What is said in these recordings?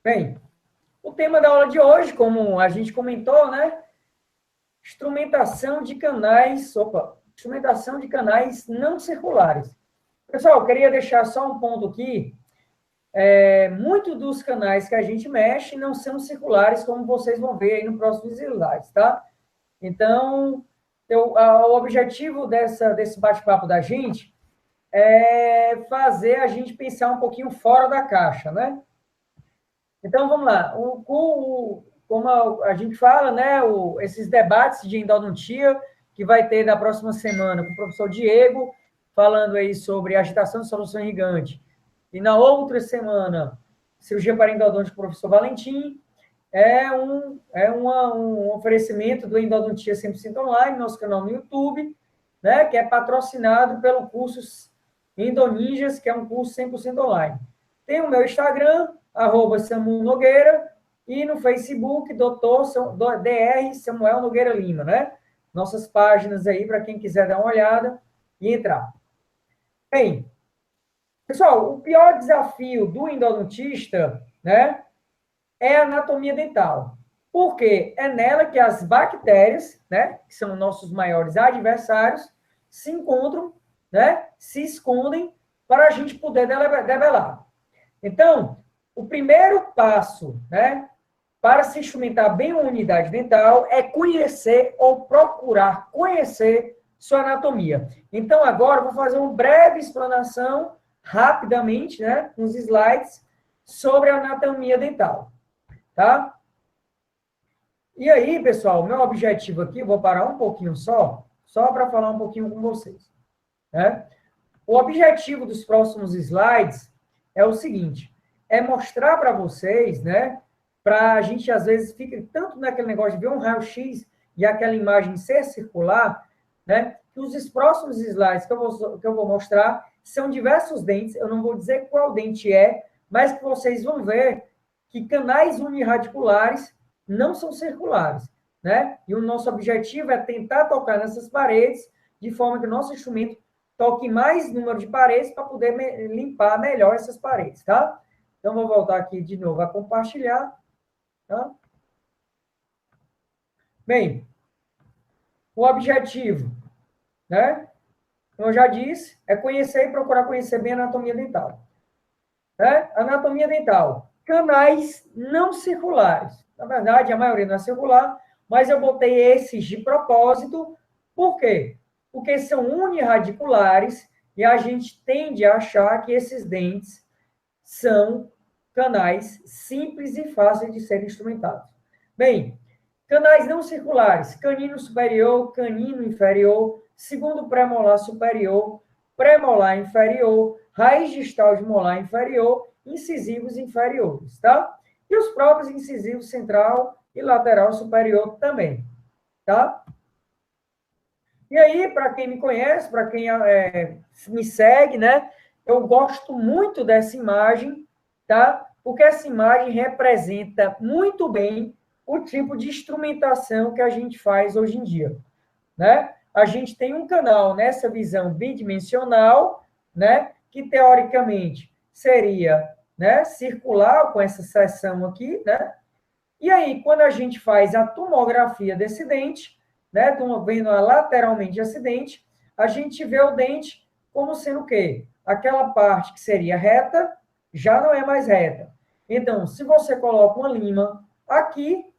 Bem, o tema da aula de hoje, como a gente comentou, né? Instrumentação de canais não circulares. Pessoal, eu queria deixar só um ponto aqui. Muitos dos canais que a gente mexe não são circulares, como vocês vão ver aí no próximo slide, tá? Então, o objetivo desse bate-papo da gente é fazer a gente pensar um pouquinho fora da caixa, né? Então, vamos lá. Como a gente fala, né, esses debates de endodontia que vai ter na próxima semana com o professor Diego, falando aí sobre agitação de solução irrigante. E na outra semana, cirurgia para endodontia com o professor Valentim. Um oferecimento do Endodontia 100% Online, nosso canal no YouTube, né, que é patrocinado pelo curso Endoninjas, que é um curso 100% online. Tem o meu Instagram, @SamuNogueira, e no Facebook, Dr. Samuel Nogueira Lima, né? Nossas páginas aí, para quem quiser dar uma olhada e entrar. Bem, pessoal, o pior desafio do endodontista, né, é a anatomia dental. Porque é nela que as bactérias, né, que são nossos maiores adversários, se encontram, né, se escondem para a gente poder debelar. Então, o primeiro passo, né, para se instrumentar bem uma unidade dental é conhecer ou procurar conhecer sua anatomia. Então, agora eu vou fazer uma breve explanação, rapidamente, né, uns slides, sobre a anatomia dental, tá? E aí, pessoal, meu objetivo aqui, eu vou parar um pouquinho só para falar um pouquinho com vocês, né? O objetivo dos próximos slides é o seguinte, é mostrar para vocês, né, para a gente, às vezes, fica tanto naquele negócio de ver um raio-x e aquela imagem ser circular, né, que os próximos slides que eu vou mostrar são diversos dentes, eu não vou dizer qual dente é, mas que vocês vão ver que canais unirradiculares não são circulares, né? E o nosso objetivo é tentar tocar nessas paredes de forma que o nosso instrumento toque mais número de paredes para poder limpar melhor essas paredes, tá? Então, vou voltar aqui de novo a compartilhar, tá? Bem, o objetivo, né? Como eu já disse, é conhecer e procurar conhecer bem a anatomia dental. Né? Anatomia dental. Canais não circulares. Na verdade, a maioria não é circular, mas eu botei esses de propósito. Por quê? Porque são unirradiculares e a gente tende a achar que esses dentes são canais simples e fáceis de serem instrumentados. Bem, canais não circulares, canino superior, canino inferior, segundo premolar superior, premolar inferior, raiz distal de molar inferior, incisivos inferiores, tá? E os próprios incisivos central e lateral superior também, tá? E aí, para quem me conhece, para quem me segue, né? Eu gosto muito dessa imagem, tá? Porque essa imagem representa muito bem o tipo de instrumentação que a gente faz hoje em dia, né? A gente tem um canal nessa visão bidimensional, né? Que teoricamente seria, né? Circular com essa seção aqui, né? E aí, quando a gente faz a tomografia desse dente, né, vendo lateralmente esse dente, a gente vê o dente como sendo o quê? Aquela parte que seria reta, já não é mais reta. Então, se você coloca uma lima aqui,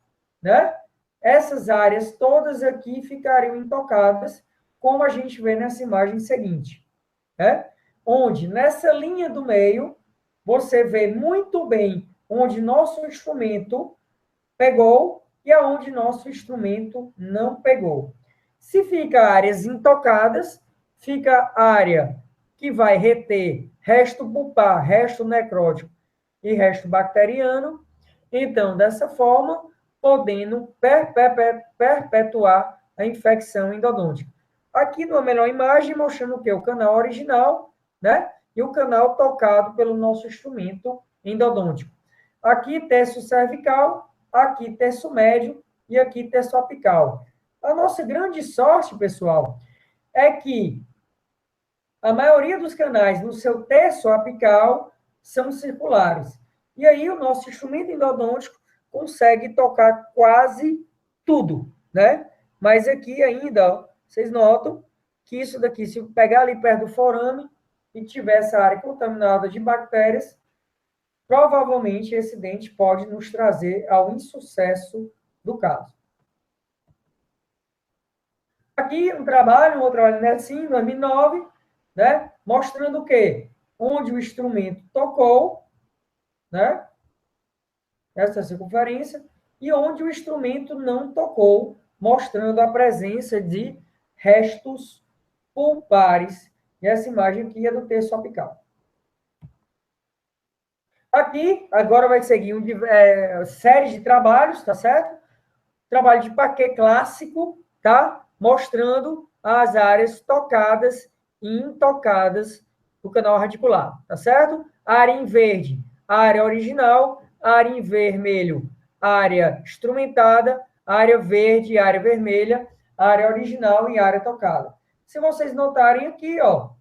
né, essas áreas todas aqui ficariam intocadas, como a gente vê nessa imagem seguinte, né? Onde, nessa linha do meio, você vê muito bem onde nosso instrumento pegou e aonde nosso instrumento não pegou. Se fica áreas intocadas, fica área que vai reter resto pulpar, resto necrótico e resto bacteriano. Então, dessa forma, podendo perpetuar a infecção endodôntica. Aqui numa melhor imagem, mostrando o que? O canal original, né? E o canal tocado pelo nosso instrumento endodôntico. Aqui, terço cervical, aqui terço médio e aqui terço apical. A nossa grande sorte, pessoal, é que a maioria dos canais no seu terço apical são circulares. E aí o nosso instrumento endodôntico consegue tocar quase tudo, né? Mas aqui ainda, ó, vocês notam que isso daqui, se eu pegar ali perto do forame e tiver essa área contaminada de bactérias, provavelmente esse dente pode nos trazer ao insucesso do caso. Aqui um outro trabalho nessa em 2009, né, mostrando o quê? Onde o instrumento tocou, né, essa circunferência, e onde o instrumento não tocou, mostrando a presença de restos pulpares. E essa imagem aqui é do terço apical. Aqui, agora vai seguir série de trabalhos, tá certo? Trabalho de Paquet clássico, tá? Mostrando as áreas tocadas e intocadas do canal radicular, tá certo? Área em verde, área original, área em vermelho, área instrumentada, área verde, área vermelha, área original e área tocada. Se vocês notarem aqui, ó,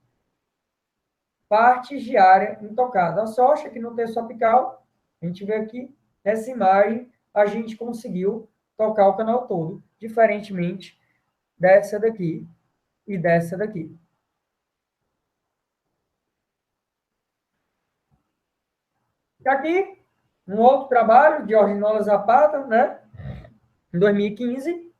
partes de área intocada. A sorte é que no terço apical, a gente vê aqui, nessa imagem, a gente conseguiu tocar o canal todo, diferentemente dessa daqui e dessa daqui. E aqui, um outro trabalho de Orginola Zapata, né, em 2015,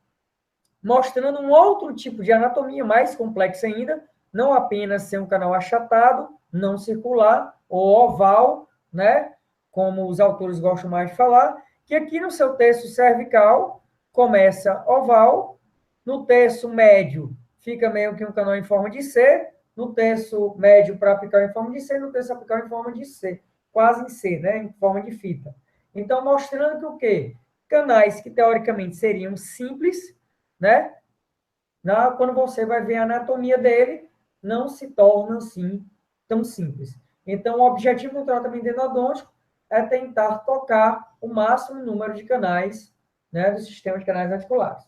mostrando um outro tipo de anatomia mais complexa ainda, não apenas ser um canal achatado, não circular ou oval, né, como os autores gostam mais de falar, que aqui no seu terço cervical começa oval, no terço médio fica meio que um canal em forma de C, no terço médio para apical em forma de C, no terço apical em forma de C, quase em C, né, em forma de fita. Então, mostrando que o quê? Canais que teoricamente seriam simples, né? Quando você vai ver a anatomia dele, não se torna assim tão simples. Então, o objetivo do tratamento endodôntico é tentar tocar o máximo número de canais, né, do sistema de canais articulares.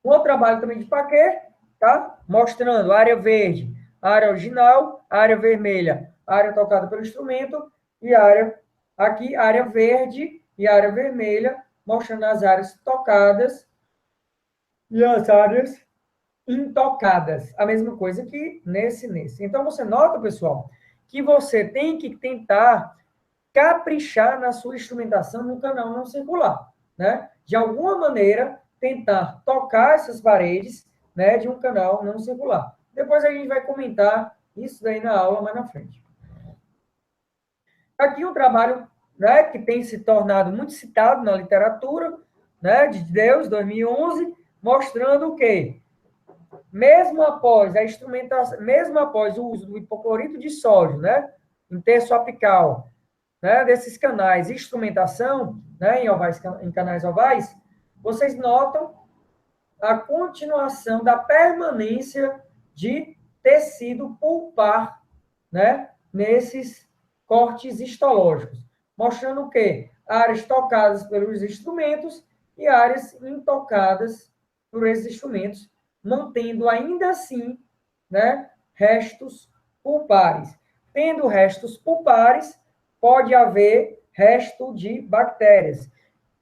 Um outro trabalho também de Paquet, tá? Mostrando área verde, área original, área vermelha, área tocada pelo instrumento, e área verde e área vermelha, mostrando as áreas tocadas e as áreas intocadas. A mesma coisa que nesse. Então, você nota, pessoal, que você tem que tentar caprichar na sua instrumentação no canal não circular, né? De alguma maneira, tentar tocar essas paredes, né, de um canal não circular. Depois a gente vai comentar isso daí na aula mais na frente. Aqui um trabalho, né, que tem se tornado muito citado na literatura, né, de Deus, 2011, mostrando o quê? Mesmo após a instrumentação, mesmo após o uso do hipoclorito de sódio, né, em terço apical, né, desses canais, instrumentação, né, em canais ovais, vocês notam a continuação da permanência de tecido pulpar, né, nesses cortes histológicos, mostrando o quê? Áreas tocadas pelos instrumentos e áreas intocadas por esses instrumentos, mantendo ainda assim, né, restos pulpares. Tendo restos pulpares, pode haver resto de bactérias.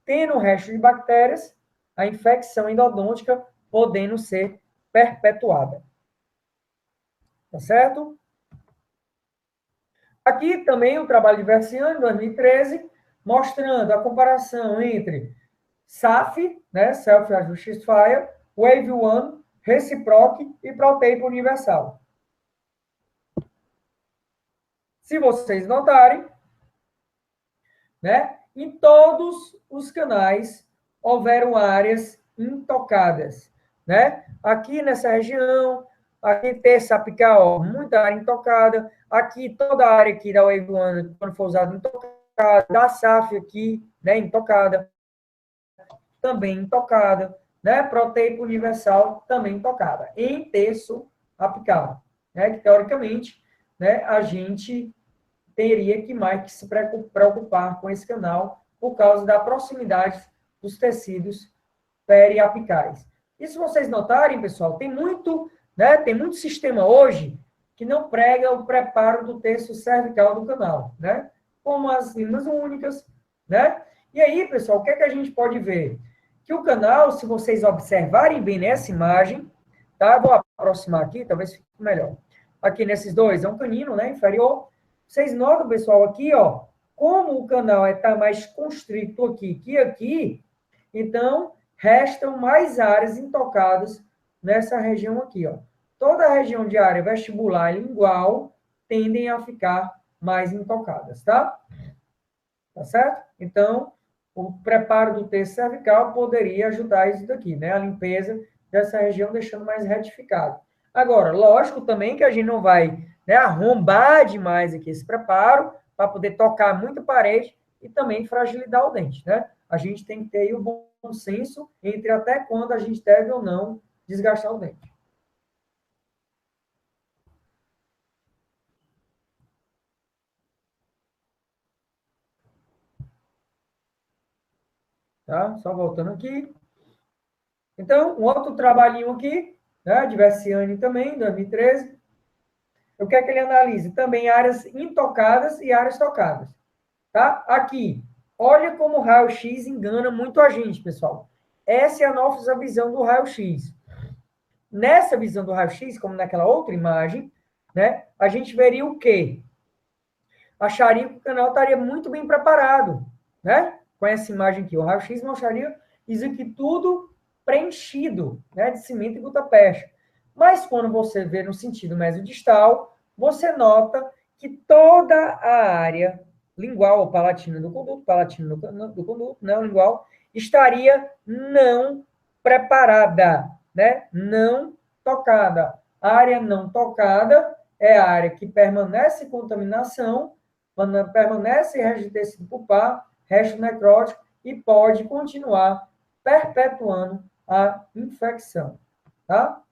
Tendo resto de bactérias, a infecção endodôntica podendo ser perpetuada. Tá certo? Aqui também o trabalho de Versiani, 2013, mostrando a comparação entre SAF, né, Self-Adjustifier, Wave 1, Reciproc e Protape Universal. Se vocês notarem, né, em todos os canais houveram áreas intocadas, né? Aqui nessa região, aqui terça apical, muita área intocada, aqui toda a área aqui da Wave 1, quando for usado intocada, da SAF aqui, né, intocada, também intocada, né? Protape Universal também intocada, em terço apical, né? Que teoricamente, né, a gente teria que mais que se preocupar com esse canal por causa da proximidade dos tecidos periapicais. E se vocês notarem, pessoal, tem muito, né, tem muito sistema hoje que não prega o preparo do terço cervical do canal, né? Como as limas únicas, né? E aí, pessoal, o que é que a gente pode ver? Que o canal, se vocês observarem bem nessa imagem, tá? Eu vou aproximar aqui, talvez fique melhor. Aqui nesses dois, é um canino, né? Inferior. Vocês notam, pessoal, aqui, ó, como o canal está mais constrito aqui que aqui, então, restam mais áreas intocadas nessa região aqui, ó. Toda a região de área vestibular e lingual tendem a ficar mais intocadas, tá? Tá certo? Então, o preparo do terço cervical poderia ajudar isso daqui, né? A limpeza dessa região, deixando mais retificado. Agora, lógico também que a gente não vai, né, arrombar demais aqui esse preparo para poder tocar muita parede e também fragilizar o dente, né? A gente tem que ter aí o bom senso entre até quando a gente deve ou não desgastar o dente. Tá? Só voltando aqui. Então, um outro trabalhinho aqui, né, de Versiani também, 2013. Eu quero que ele analise também áreas intocadas e áreas tocadas. Tá? Aqui, olha como o raio-x engana muito a gente, pessoal. Essa é a nossa visão do raio-x. Nessa visão do raio-x, como naquela outra imagem, né, a gente veria o quê? Acharia que o canal estaria muito bem preparado, né? Com essa imagem aqui. O raio-x mostraria isso aqui tudo preenchido, né, de cimento e gutta-percha. Mas quando você vê no sentido mesodistal, você nota que toda a área lingual ou palatina do conduto, do conduto, né, lingual, estaria não preparada, né? Não tocada. A área não tocada é a área que permanece contaminação, permanece resto de tecido pulpar, resto necrótico e pode continuar perpetuando a infecção, tá?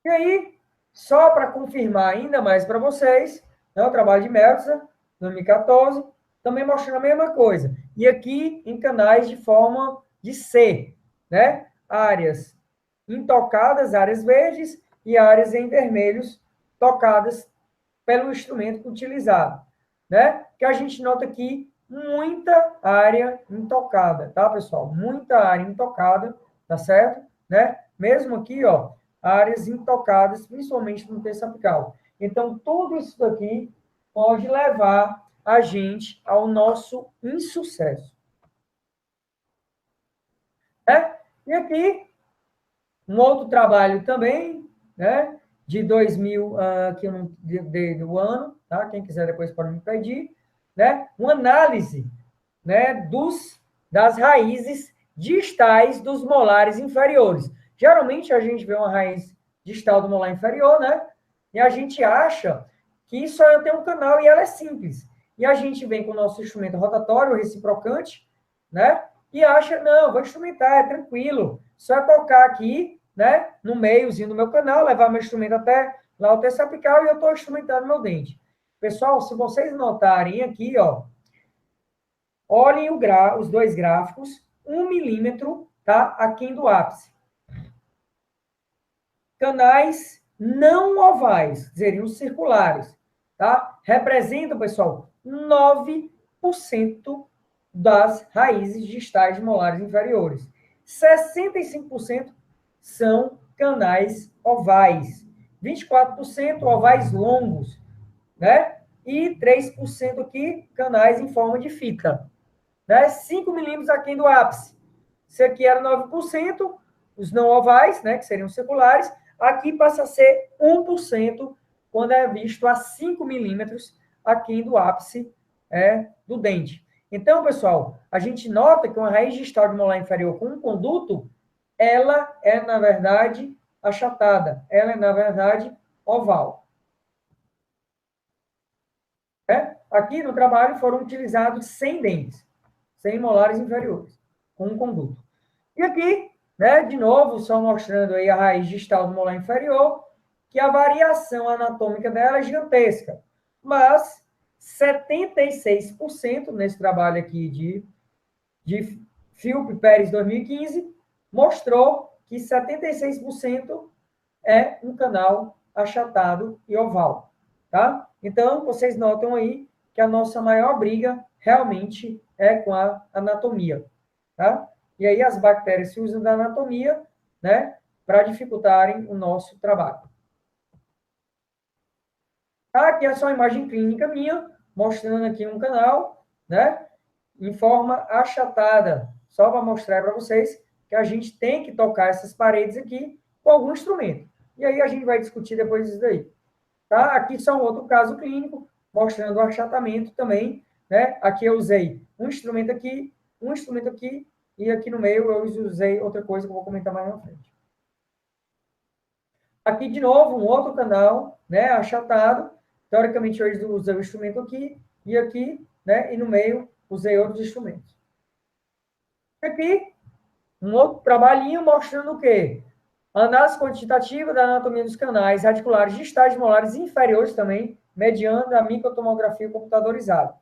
E aí, só para confirmar ainda mais para vocês, né, o trabalho de Meltzer, 2014, também mostrando a mesma coisa. E aqui em canais de forma de C, né? Áreas intocadas, áreas verdes, e áreas em vermelhos, tocadas pelo instrumento utilizado, né? Que a gente nota aqui muita área intocada, tá, pessoal? Muita área intocada, tá certo? Né? Mesmo aqui, ó, áreas intocadas, principalmente no terço apical. Então, tudo isso daqui pode levar a gente ao nosso insucesso. Né? E aqui, um outro trabalho também, né? De 2000, que eu não dei do ano, tá? Quem quiser depois pode me pedir, né? Uma análise, né, das raízes distais dos molares inferiores. Geralmente a gente vê uma raiz distal do molar inferior, né? E a gente acha que só tem um canal e ela é simples. E a gente vem com o nosso instrumento rotatório, reciprocante, né? E acha, não, vou instrumentar, é tranquilo. Só tocar aqui, né, no meiozinho do meu canal, levar meu instrumento até lá o terço apical e eu estou instrumentando meu dente. Pessoal, se vocês notarem aqui, ó, olhem os dois gráficos, 1 milímetro, tá, aquém do ápice. Canais não ovais, seriam circulares, tá? Representam, pessoal, 9% das raízes distais de molares inferiores. 65% são canais ovais. 24% ovais longos, né? E 3% aqui, canais em forma de fita. Né? 5 milímetros aquém do ápice. Se aqui era 9%, os não ovais, né, que seriam circulares, aqui passa a ser 1% quando é visto a 5 milímetros aquém do ápice do dente. Então, pessoal, a gente nota que uma raiz distal de molar inferior com um conduto, ela é, na verdade, achatada. Ela é, na verdade, oval. Aqui no trabalho foram utilizados 100 dentes, 100 molares inferiores, com um conduto. E aqui, né, de novo, só mostrando aí a raiz distal do molar inferior, que a variação anatômica dela é gigantesca. Mas 76% nesse trabalho aqui de Philip Pérez 2015 mostrou que 76% é um canal achatado e oval, tá? Então, vocês notam aí que a nossa maior briga realmente é com a anatomia, tá? E aí as bactérias se usam da anatomia, né, para dificultarem o nosso trabalho. Tá? Aqui é só uma imagem clínica minha, mostrando aqui um canal, né, em forma achatada, só para mostrar para vocês que a gente tem que tocar essas paredes aqui com algum instrumento. E aí a gente vai discutir depois disso daí. Tá? Aqui só um outro caso clínico, mostrando o achatamento também, né? Aqui eu usei um instrumento aqui, e aqui no meio eu usei outra coisa que eu vou comentar mais na frente. Aqui, de novo, um outro canal, né, achatado. Teoricamente, eu usei o instrumento aqui, né, e no meio, usei outros instrumentos. Aqui, um outro trabalhinho mostrando o quê? Análise quantitativa da anatomia dos canais radiculares distais molares inferiores também, mediante a microtomografia computadorizada.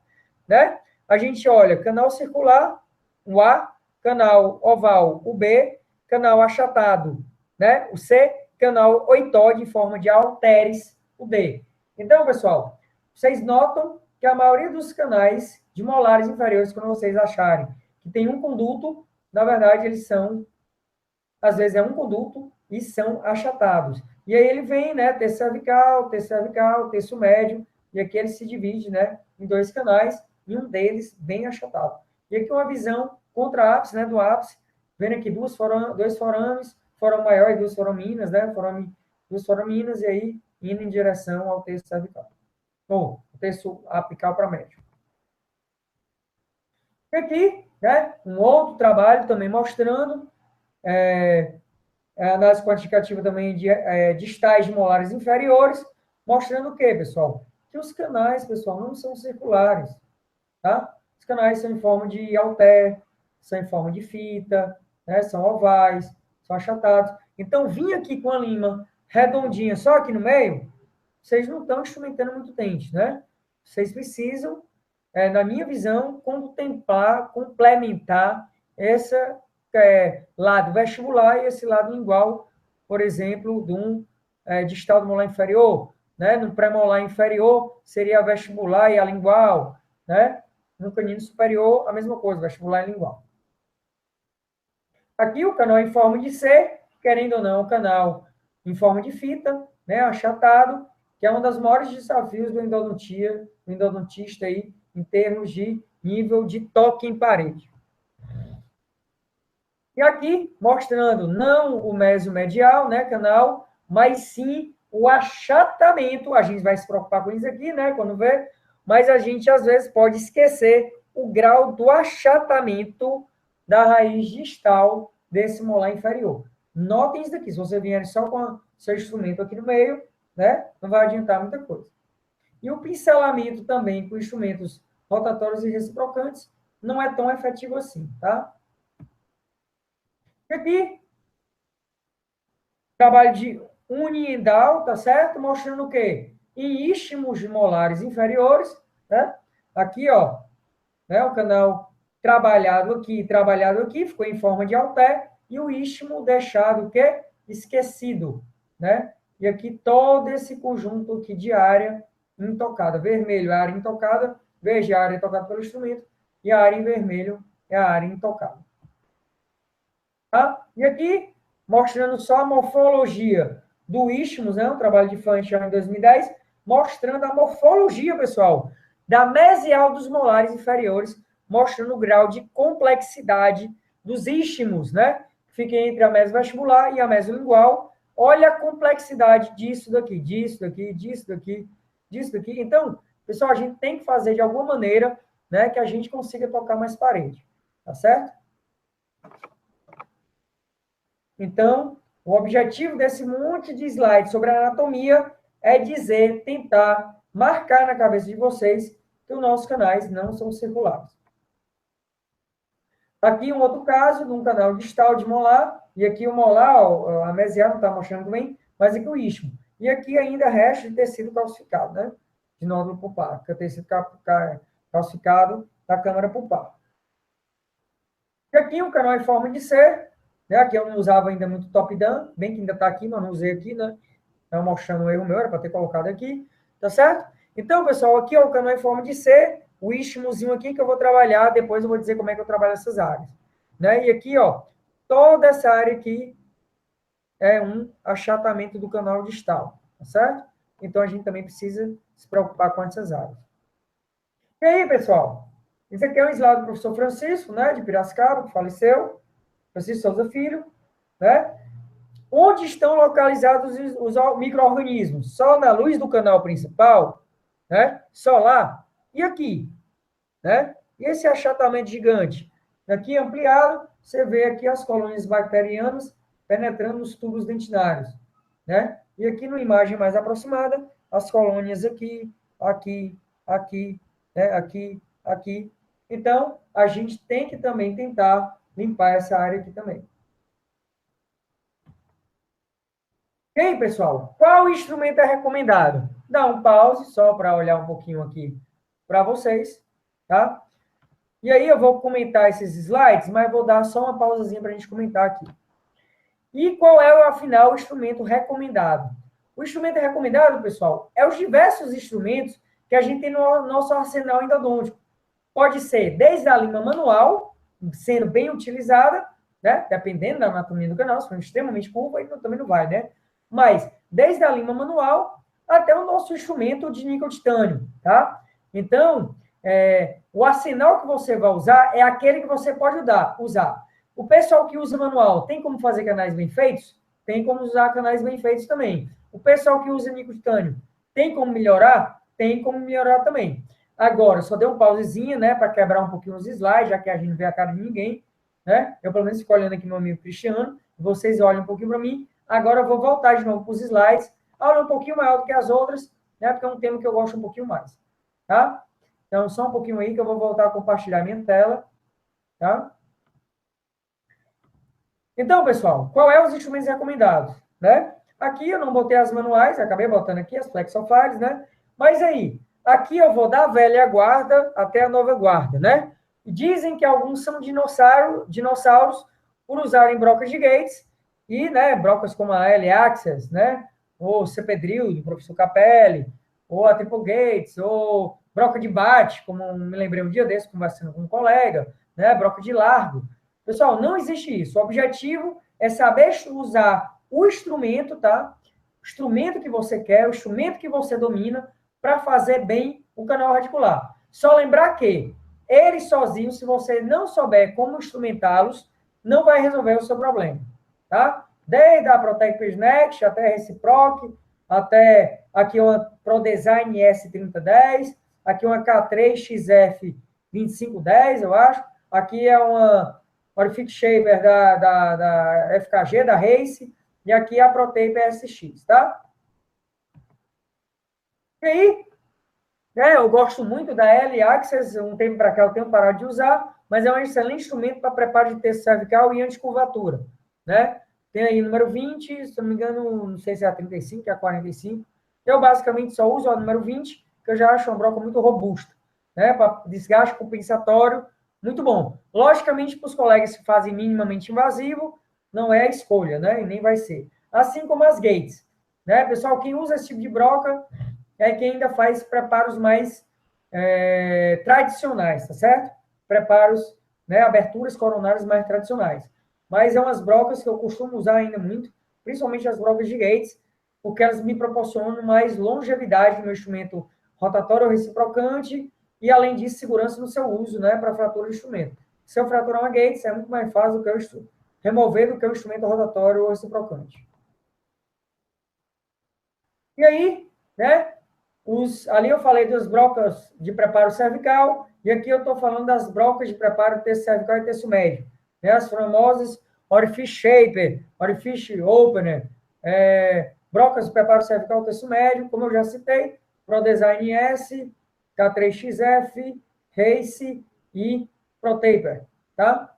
Né? A gente olha canal circular, o A, canal oval, o B, canal achatado, né? O C, canal oitoide em forma de halteres, o D. Então, pessoal, vocês notam que a maioria dos canais de molares inferiores, quando vocês acharem que tem um conduto, na verdade, eles são, às vezes é um conduto e são achatados. E aí ele vem, né, terço cervical, terço médio, e aqui ele se divide, né, em dois canais, e um deles bem achatado. E aqui uma visão contra ápice, né, do ápice, vendo aqui dois forames, forame maior e duas foraminas, né, duas foraminas, e aí indo em direção ao terço cervical. Ou terço apical para médio. E aqui, né, um outro trabalho também mostrando análise quantitativa também de distais molares inferiores, mostrando o quê, pessoal? Que os canais, pessoal, não são circulares, tá? Os canais são em forma de halter, são em forma de fita, né? São ovais, são achatados. Então, vir aqui com a lima redondinha só aqui no meio, vocês não estão instrumentando muito dente, né? Vocês precisam, na minha visão, contemplar, complementar essa lado vestibular e esse lado lingual, por exemplo, de um distal do molar inferior, né? No pré-molar inferior seria a vestibular e a lingual, né? No canino superior, a mesma coisa, vestibular e lingual. Aqui o canal em forma de C, querendo ou não, o canal em forma de fita, né? Achatado, que é um dos maiores desafios do endodontista aí, em termos de nível de toque em parede. E aqui, mostrando não o mesomedial, né, canal, mas sim o achatamento. A gente vai se preocupar com isso aqui, né, quando vê, mas a gente, às vezes, pode esquecer o grau do achatamento da raiz distal desse molar inferior. Notem isso daqui. Se você vier só com o seu instrumento aqui no meio, né, não vai adiantar muita coisa. E o pincelamento também com instrumentos rotatórios e reciprocantes não é tão efetivo assim, tá? E aqui, trabalho de uniendal, tá certo? Mostrando o quê? Em istmos molares inferiores, né? Aqui, ó, né? O canal trabalhado aqui, ficou em forma de halter, e o istmo deixado o quê? Esquecido, né? E aqui todo esse conjunto aqui de área intocada. Vermelho é a área intocada, verde é a área intocada pelo instrumento, e a área em vermelho é a área intocada. Tá? E aqui, mostrando só a morfologia do istmos, né? Um trabalho de Fanchal em 2010, mostrando a morfologia, pessoal, da mesial dos molares inferiores, mostrando o grau de complexidade dos istmos, né? Fica entre a mesovestibular e a mesolingual. Olha a complexidade disso daqui, disso daqui, disso daqui, disso daqui. Então, pessoal, a gente tem que fazer de alguma maneira, né, que a gente consiga tocar mais parede, tá certo? Então, o objetivo desse monte de slides sobre a anatomia é dizer, tentar marcar na cabeça de vocês que os nossos canais não são circulares. Aqui um outro caso de um canal distal de molar, e aqui o molar, ó, a mesial não está mostrando bem, mas aqui o istmo. E aqui ainda resta de tecido calcificado, né? De nódulo pulpar, que é o tecido calcificado da câmara pulpar. E aqui um canal em forma de C, né? Aqui eu não usava ainda muito top-down, bem que ainda está aqui, mas não usei aqui, né? Então, mostrando um erro meu, era para ter colocado aqui, tá certo? Então, pessoal, aqui ó, o canal em forma de C, o istmozinho aqui que eu vou trabalhar, depois eu vou dizer como é que eu trabalho essas áreas. Né? E aqui, ó, toda essa área aqui é um achatamento do canal distal, tá certo? Então, a gente também precisa se preocupar com essas áreas. E aí, pessoal? Esse aqui é um slide do professor Francisco, né, de Piracicaba, que faleceu, Francisco Souza Filho, né? Onde estão localizados os micro-organismos? Só na luz do canal principal, né? Só lá. E aqui, né? E esse achatamento gigante? Aqui ampliado, você vê aqui as colônias bacterianas penetrando nos tubos dentinários, né? E aqui numa imagem mais aproximada, as colônias aqui, aqui, aqui, né? Aqui, aqui. Então, a gente tem que também tentar limpar essa área aqui também. E aí, pessoal, qual instrumento é recomendado? Dá um pause só para olhar um pouquinho aqui para vocês, tá? E aí eu vou comentar esses slides, mas vou dar só uma pausazinha para a gente comentar aqui. E qual é, afinal, o instrumento recomendado? O instrumento recomendado, pessoal, é os diversos instrumentos que a gente tem no nosso arsenal endodôntico. Pode ser desde a lima manual, sendo bem utilizada, né? Dependendo da anatomia do canal, se for extremamente curvo, aí também não vai, né? Mas desde a lima manual até o nosso instrumento de níquel titânio, tá? Então, o arsenal que você vai usar é aquele que você pode usar. O pessoal que usa manual tem como fazer canais bem feitos? Tem como usar canais bem feitos também. O pessoal que usa níquel titânio tem como melhorar? Tem como melhorar também. Agora, só dei um pausezinha, né, para quebrar um pouquinho os slides, já que a gente não vê a cara de ninguém, né? Eu, pelo menos, fico olhando aqui meu amigo Cristiano, vocês olham um pouquinho para mim. Agora eu vou voltar de novo para os slides. A aula é um pouquinho maior do que as outras, né, porque é um tema que eu gosto um pouquinho mais, tá? Então, só um pouquinho aí que eu vou voltar a compartilhar minha tela, tá? Então, pessoal, qual é os instrumentos recomendados, né? Aqui eu não botei as manuais, acabei botando aqui as Flexofiles, né? Mas aí, aqui eu vou da velha guarda até a nova guarda, né? Dizem que alguns são dinossauros por usarem brocas de Gates e, né, brocas como a L-Axis, né? Ou Cepedril, do professor Capelli, ou a Triple Gates, ou broca de bate, como me lembrei um dia desse, conversando com um colega, né? Broca de largo. Pessoal, não existe isso. O objetivo é saber usar o instrumento, tá? O instrumento que você quer, o instrumento que você domina, para fazer bem o canal radicular. Só lembrar que eles sozinhos, se você não souber como instrumentá-los, não vai resolver o seu problema, tá? Desde a Protect Next até a Reciproc, até aqui uma ProDesign S3010, aqui uma K3XF 2510, eu acho. Aqui é uma Orifix Shaper da FKG, da Race, e aqui a Protape SX, tá? E aí, né, eu gosto muito da L-Axis, um tempo para cá eu tenho parado de usar, mas é um excelente instrumento para preparo de texto cervical e anticurvatura, né? Tem aí o número 20, se não me engano, não sei se é a 35, é a 45. Eu basicamente só uso o número 20, que eu já acho uma broca muito robusta, né? Para desgaste compensatório, muito bom. Logicamente, para os colegas que fazem minimamente invasivo, não é a escolha, né? E nem vai ser. Assim como as gates, né? Pessoal, quem usa esse tipo de broca é quem ainda faz preparos mais tradicionais, tá certo? Preparos, né? Aberturas coronárias mais tradicionais. Mas é umas brocas que eu costumo usar ainda muito, principalmente as brocas de Gates, porque elas me proporcionam mais longevidade no meu instrumento rotatório reciprocante e, além disso, segurança no seu uso, né, para fratura do instrumento. Se eu fraturar uma Gates, é muito mais fácil do que eu remover do que o instrumento rotatório ou reciprocante. E aí, né, ali eu falei das brocas de preparo cervical, e aqui eu estou falando das brocas de preparo terço cervical e terço médio, né, as famosas Orifice Shaper, Orifice Opener, brocas de preparo cervical e terço médio, como eu já citei, ProDesign S, K3XF, Race e ProTaper, tá?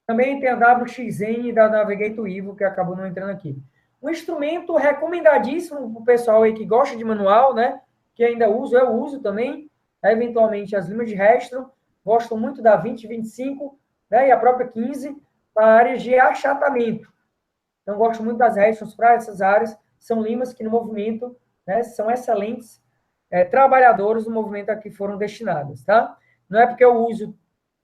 Também tem a WXN da Navigator Evo, que acabou não entrando aqui. Um instrumento recomendadíssimo para o pessoal aí que gosta de manual, né? Que ainda uso, eu uso também, eventualmente as limas de Restron, gosto muito da 20, 25, né? E a própria 15, para áreas de achatamento. Então, gosto muito das Restrons para essas áreas, são limas que no movimento, né, são excelentes trabalhadores do movimento a que foram destinadas, tá? Não é porque eu uso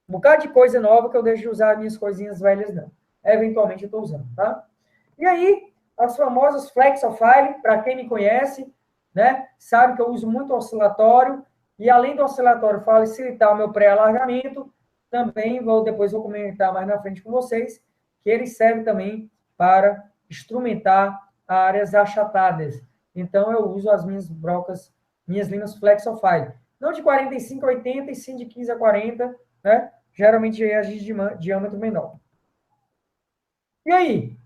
um bocado de coisa nova que eu deixo de usar minhas coisinhas velhas, não. Eventualmente eu estou usando, tá? E aí, as famosas Flexofile, para quem me conhece, né, sabe que eu uso muito oscilatório, e além do oscilatório facilitar o meu pré-alargamento, também depois vou comentar mais na frente com vocês, que ele serve também para instrumentar áreas achatadas. Então, eu uso as minhas brocas, minhas limas Flexofile. Não de 45 a 80, e sim de 15 a 40, né? Geralmente é de diâmetro menor. E aí?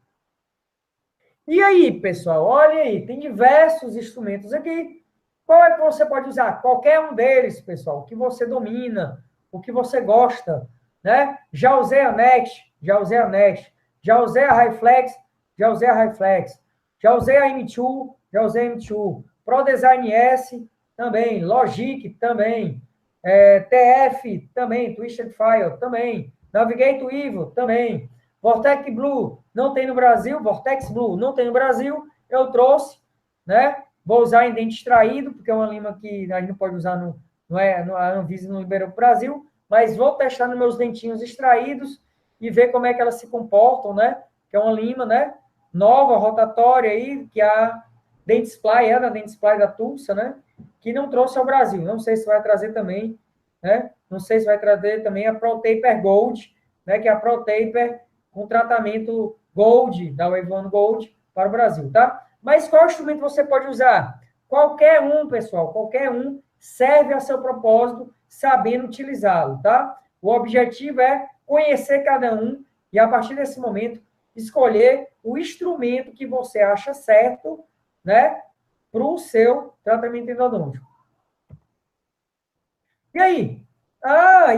E aí, pessoal? Olha aí, tem diversos instrumentos aqui. Qual é que você pode usar? Qualquer um deles, pessoal, o que você domina, o que você gosta, né? Já usei a Next, já usei a Next, já usei a Highflex, já usei a Highflex, já usei a M2, já usei a M2, ProDesign S também, Logic também, TF também, Twisted File também, Navigate Evil também, Vortex Blue não tem no Brasil, Vortex Blue não tem no Brasil, eu trouxe, né? Vou usar em dente extraído, porque é uma lima que a gente não pode usar, a Anvisa não liberou para o Brasil, mas vou testar nos meus dentinhos extraídos e ver como é que elas se comportam, né? Que é uma lima, né? Nova, rotatória aí, que a Dentsply é da Dentsply da Tulsa, né? Que não trouxe ao Brasil. Não sei se vai trazer também, né? Não sei se vai trazer também a ProTaper Gold, né? Que é a ProTaper com tratamento Gold, da Wave One Gold, para o Brasil, tá? Mas qual instrumento você pode usar? Qualquer um, pessoal, qualquer um serve a seu propósito, sabendo utilizá-lo, tá? O objetivo é conhecer cada um e, a partir desse momento, escolher o instrumento que você acha certo, né, para o seu tratamento endodôntico. E aí?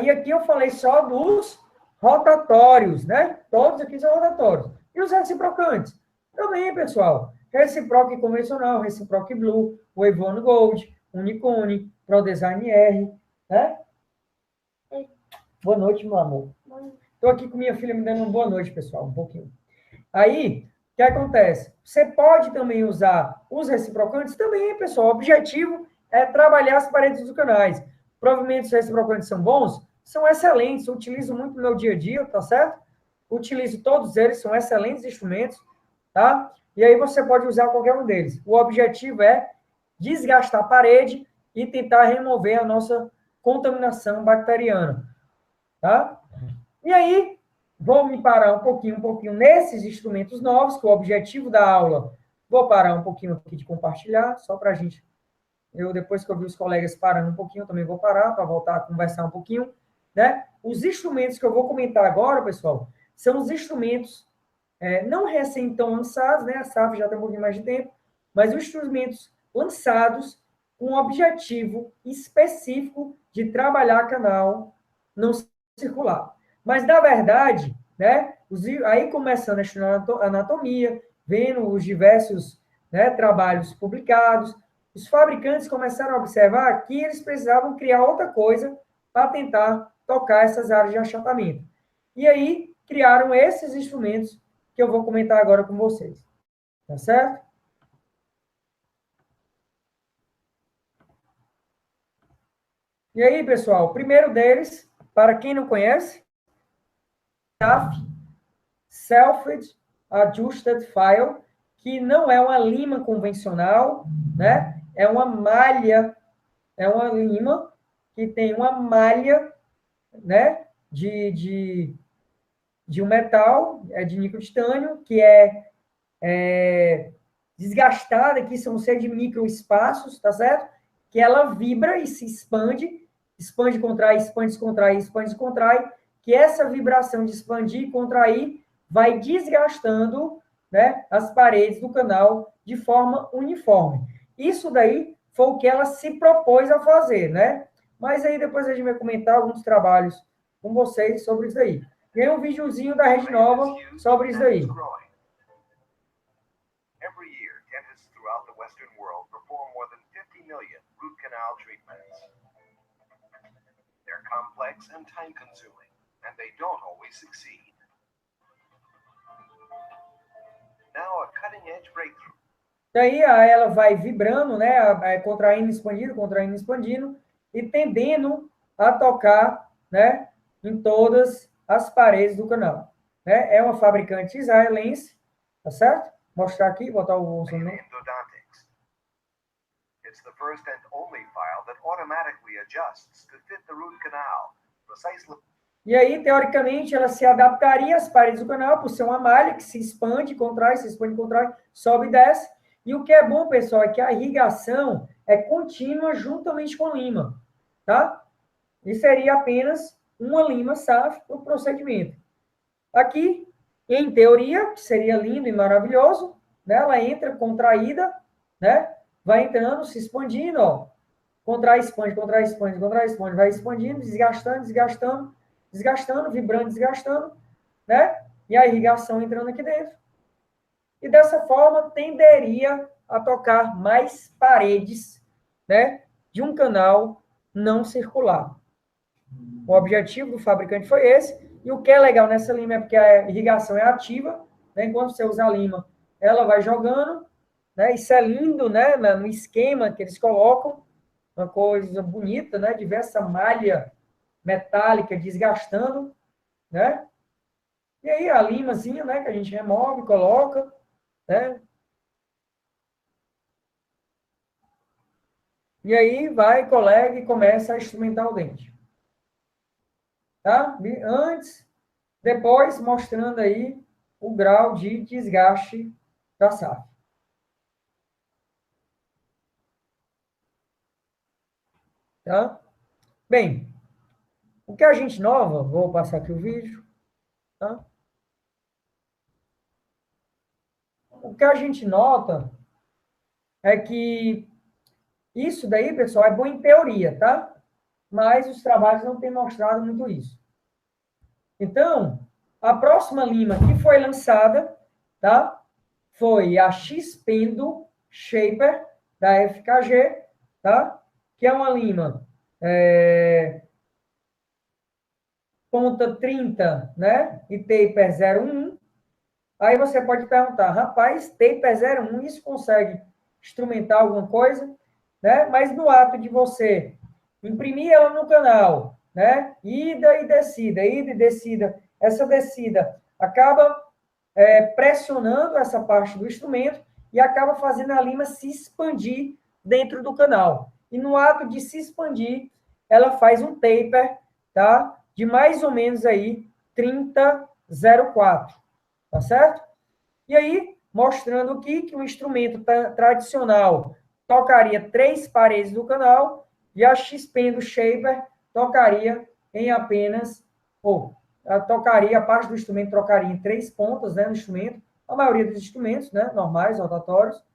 E aqui eu falei só dos rotatórios, né? Todos aqui são rotatórios. E os reciprocantes? Também, pessoal. Reciproc convencional, Reciproc Blue, Wave One Gold, Unicone, ProDesign R, né? Boa noite, meu amor. Estou aqui com minha filha me dando uma boa noite, pessoal, um pouquinho. Aí, o que acontece? Você pode também usar os reciprocantes? Também, pessoal. O objetivo é trabalhar as paredes dos canais. Provavelmente os reciprocantes são bons? São excelentes. Eu utilizo muito no meu dia a dia, tá certo? Utilizo todos eles, são excelentes instrumentos, tá? E aí você pode usar qualquer um deles. O objetivo é desgastar a parede e tentar remover a nossa contaminação bacteriana, tá? E aí, vou me parar um pouquinho nesses instrumentos novos, que o objetivo da aula, vou parar um pouquinho aqui de compartilhar, só para a gente, depois que eu vi os colegas parando um pouquinho, também vou parar para voltar a conversar um pouquinho, né? Os instrumentos que eu vou comentar agora, pessoal, são os instrumentos não recém tão lançados, né? A SAF já tem um pouquinho mais de tempo, mas os instrumentos lançados com um objetivo específico de trabalhar canal não circular. Mas, na verdade, né, aí começando a estudar anatomia, vendo os diversos, né, trabalhos publicados, os fabricantes começaram a observar que eles precisavam criar outra coisa para tentar tocar essas áreas de achatamento. E aí criaram esses instrumentos que eu vou comentar agora com vocês. Tá certo? E aí, pessoal, o primeiro deles, para quem não conhece, SAF, Self Adjusted File, que não é uma lima convencional, né? É uma malha, é uma lima que tem uma malha, né? De um metal, de níquel titânio, que é desgastada, que são de microespaços, tá certo? Que ela vibra e se expande, contrai, expande, contrai, expande, contrai, que essa vibração de expandir e contrair vai desgastando, né, as paredes do canal de forma uniforme. Isso daí foi o que ela se propôs a fazer, né? Mas aí depois a gente vai comentar alguns trabalhos com vocês sobre isso aí. Tem um videozinho da Rede Nova sobre isso aí. Every year, dentists throughout the Western world perform more than 50 million root canal treatments. They're complex and time-consuming, and they don't always succeed. Now, a cutting-edge breakthrough. Daí ela vai vibrando, né? Contraindo, expandindo, e tendendo a tocar, né? Em todas as paredes do canal. Né? É uma fabricante israelense, tá certo? Mostrar aqui, botar o zoom. Endodontics. It's the first and only file that automatically adjusts to fit the root canal, precisely. E aí, teoricamente, ela se adaptaria às paredes do canal, por ser uma malha que se expande, contrai, sobe e desce. E o que é bom, pessoal, é que a irrigação é contínua juntamente com a lima, tá? E seria apenas uma lima SAF para o procedimento. Aqui, em teoria, seria lindo e maravilhoso, né? Ela entra contraída, né? Vai entrando, se expandindo, ó. Contrai, expande, vai expandindo, desgastando, vibrando, desgastando, né? E a irrigação entrando aqui dentro. E dessa forma, tenderia a tocar mais paredes, né? De um canal não circular. O objetivo do fabricante foi esse. E o que é legal nessa lima é porque a irrigação é ativa, né? Enquanto você usa a lima, ela vai jogando, né? Isso é lindo, né? No esquema que eles colocam, uma coisa bonita, né? Diversa malha metálica desgastando, né? E aí a limazinha, né? Que a gente remove, coloca, né? E aí vai, colega e começa a instrumentar o dente. Tá? Antes, depois, mostrando aí o grau de desgaste da SAF. Tá? Bem, o que a gente nova, vou passar aqui o vídeo, tá? O que a gente nota é que isso daí, pessoal, é bom em teoria, tá? Mas os trabalhos não têm mostrado muito isso. Então, a próxima lima que foi lançada, tá? Foi a X-Pendo Shaper, da FKG, tá? Que é uma lima ponta 30, né? E taper 0,1. Aí você pode perguntar, rapaz, taper 0,1, isso consegue instrumentar alguma coisa? Né? Mas no ato de você imprimir ela no canal, né? Ida e descida, essa descida acaba pressionando essa parte do instrumento e acaba fazendo a lima se expandir dentro do canal. E no ato de se expandir, ela faz um taper, tá? De mais ou menos aí 30,04, tá certo? E aí, mostrando aqui que o instrumento tradicional tocaria 3 paredes do canal e a X-Pen do Shaper tocaria em apenas, tocaria, a parte do instrumento trocaria em 3 pontas, né, no instrumento, a maioria dos instrumentos, né, normais, rotatórios,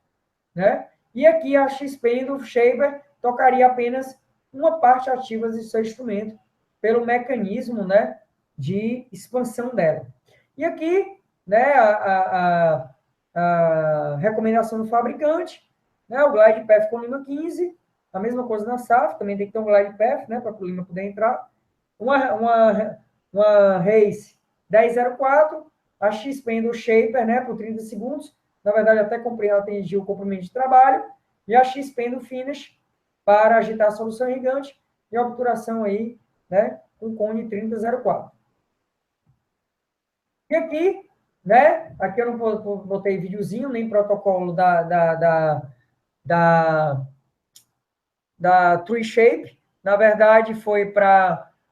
né? E aqui a X-Pen do Shaper tocaria apenas uma parte ativa do seu instrumento, pelo mecanismo, né, de expansão dela. E aqui, né, a recomendação do fabricante, né, o Glide Path com lima 15, a mesma coisa na SAF, também tem que ter um Glide Path, né, para o lima poder entrar. Uma Race 1004, a X-Pen do Shaper, né, por 30 segundos, na verdade até atingiu o comprimento de trabalho, e a X-Pen do Finish para agitar a solução irrigante e a obturação aí, né, com cone 3004. E aqui, né, aqui eu não botei videozinho, nem protocolo da Tree Shape, na verdade foi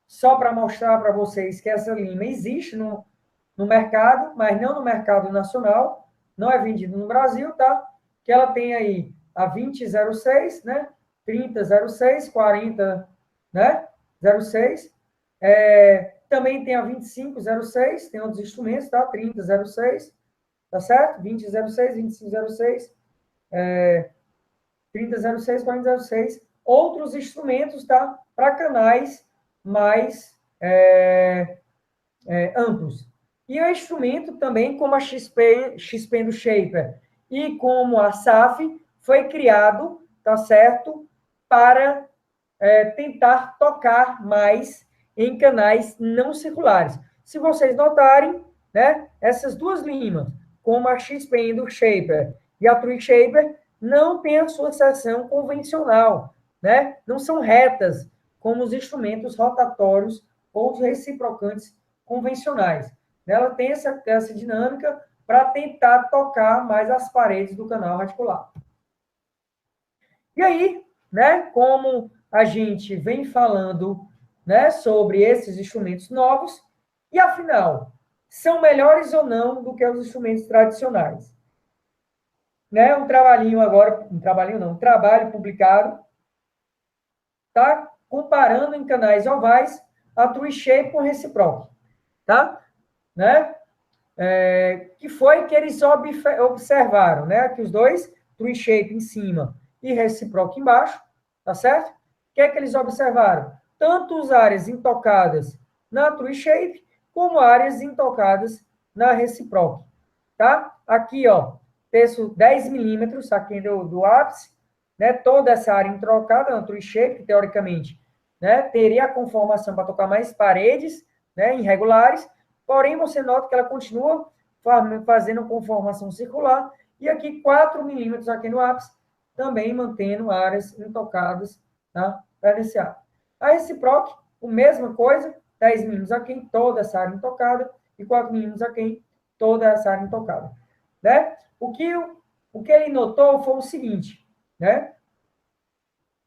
só para mostrar para vocês que essa lima existe no mercado, mas não no mercado nacional, não é vendido no Brasil, tá? Que ela tem aí a 2006, né? 3006, 40, né? 06. Também tem a 2506, tem outros instrumentos, tá? 3006, tá certo? 2006, 2506, 3006, 4006. Outros instrumentos, tá? Para canais mais amplos. E o instrumento também, como a XP do Shaper e como a SAF, foi criado, tá certo, para tentar tocar mais em canais não circulares. Se vocês notarem, né, essas duas limas, como a XP do Shaper e a Tree Shaper não têm a sua seção convencional, né? Não são retas, como os instrumentos rotatórios ou os reciprocantes convencionais. Ela tem essa dinâmica para tentar tocar mais as paredes do canal radicular. E aí, né, como a gente vem falando, né, sobre esses instrumentos novos, e afinal, são melhores ou não do que os instrumentos tradicionais? Né, um trabalho publicado, tá? Comparando em canais ovais a Tree Shape com reciproque, tá? Né? Que foi que eles observaram, né? Que os dois, Tree Shape em cima e reciproque embaixo, tá certo? O que é que eles observaram? Tanto as áreas intocadas na Tree Shape, como áreas intocadas na reciproque, tá? Aqui, ó, terço 10 milímetros, aqui do ápice, né? Toda essa área intocada na Tree Shape, que teoricamente, né, teria a conformação para tocar mais paredes, né, irregulares, porém, você nota que ela continua fazendo conformação circular, e aqui 4 milímetros aqui no ápice, também mantendo áreas intocadas, tá? Para esse área. A reciproque, a mesma coisa, 10 milímetros aqui em toda essa área intocada, e 4 milímetros aqui em toda essa área intocada. Né? O que ele notou foi o seguinte, né?